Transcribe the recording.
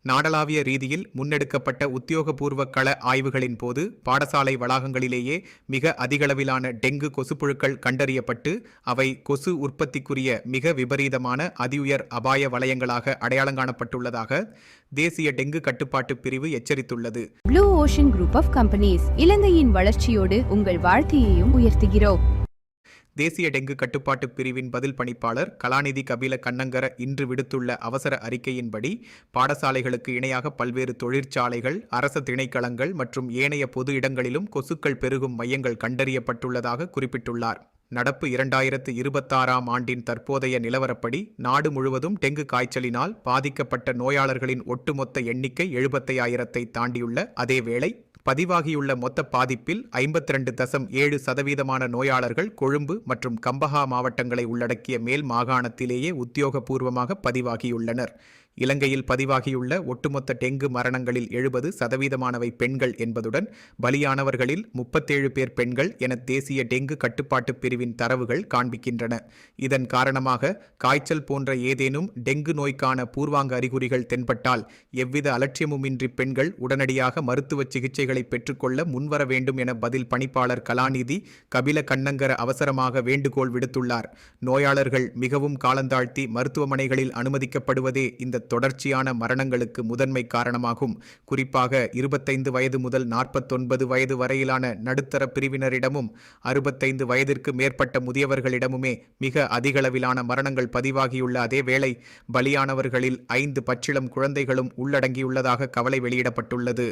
நாடளாவிய ரீதியில் முன்னெடுக்கப்பட்ட உத்தியோகபூர்வ கள ஆய்வுகளின் போது பாடசாலை வளாகங்களிலேயே மிக அதிகளவிலான டெங்கு கொசுப்புழுக்கள் கண்டறியப்பட்டு அவை கொசு உற்பத்திக்குரிய மிக விபரீதமான அதிஉயர் அபாய வலயங்களாக அடையாளம் காணப்பட்டுள்ளதாக தேசிய டெங்கு கட்டுப்பாட்டு பிரிவு எச்சரித்துள்ளது. Blue ocean group of companies இலங்கையின் வளர்ச்சியோடு உங்கள் வாழ்க்கையையும் உயர்த்துகிறோம். தேசிய டெங்கு கட்டுப்பாட்டு பிரிவின் பதில் பணிப்பாளர் கலாநிதி கபில கண்ணங்கர இன்று விடுத்துள்ள அவசர அறிக்கையின்படி பாடசாலைகளுக்கு இணையாக பல்வேறு தொழிற்சாலைகள், அரச திணைக்களங்கள் மற்றும் ஏனைய பொது இடங்களிலும் கொசுக்கள் பெருகும் மையங்கள் கண்டறியப்பட்டுள்ளதாக குறிப்பிட்டுள்ளார். நடப்பு 2026ஆம் ஆண்டின் தற்போதைய நிலவரப்படி நாடு முழுவதும் டெங்கு காய்ச்சலினால் பாதிக்கப்பட்ட நோயாளர்களின் ஒட்டுமொத்த எண்ணிக்கை 75,000-ஐ தாண்டியுள்ள அதேவேளை பதிவாகியுள்ள மொத்த பாதிப்பில் 52.7% நோயாளர்கள் கொழும்பு மற்றும் கம்பஹா மாவட்டங்களை உள்ளடக்கிய மேல் மாகாணத்திலேயே உத்தியோகபூர்வமாக பதிவாகியுள்ளனர். இலங்கையில் பதிவாகியுள்ள ஒட்டுமொத்த டெங்கு மரணங்களில் 70% பெண்கள் என்பதுடன் பலியானவர்களில் 37 பேர் பெண்கள் என தேசிய டெங்கு கட்டுப்பாட்டு பிரிவின் தரவுகள் காண்பிக்கின்றன. இதன் காரணமாக காய்ச்சல் போன்ற ஏதேனும் டெங்கு நோய்க்கான பூர்வாங்க அறிகுறிகள் தென்பட்டால் எவ்வித அலட்சியமுமின்றி பெண்கள் உடனடியாக மருத்துவ சிகிச்சைகளை பெற்றுக்கொள்ள முன்வர வேண்டும் என பதில் பணிப்பாளர் கலாநிதி கபில கண்ணங்கர அவசரமாக வேண்டுகோள் விடுத்துள்ளார். நோயாளர்கள் மிகவும் காலந்தாழ்த்தி மருத்துவமனைகளில் அனுமதிக்கப்படுவதே இந்த தொடர்ச்சியான மரணங்களுக்கு முதன்மை காரணமாகும். குறிப்பாக 25 வயது முதல் 49 வயது வரையிலான நடுத்தர பிரிவினரிடமும் 65 வயதிற்கு மேற்பட்ட முதியவர்களிடமுமே மிக அதிகளவிலான மரணங்கள் பதிவாகியுள்ள அதே வேளை பலியானவர்களில் 5 பச்சிளம் குழந்தைகளும் உள்ளடங்கியுள்ளதாக கவலை வெளியிடப்பட்டுள்ளது.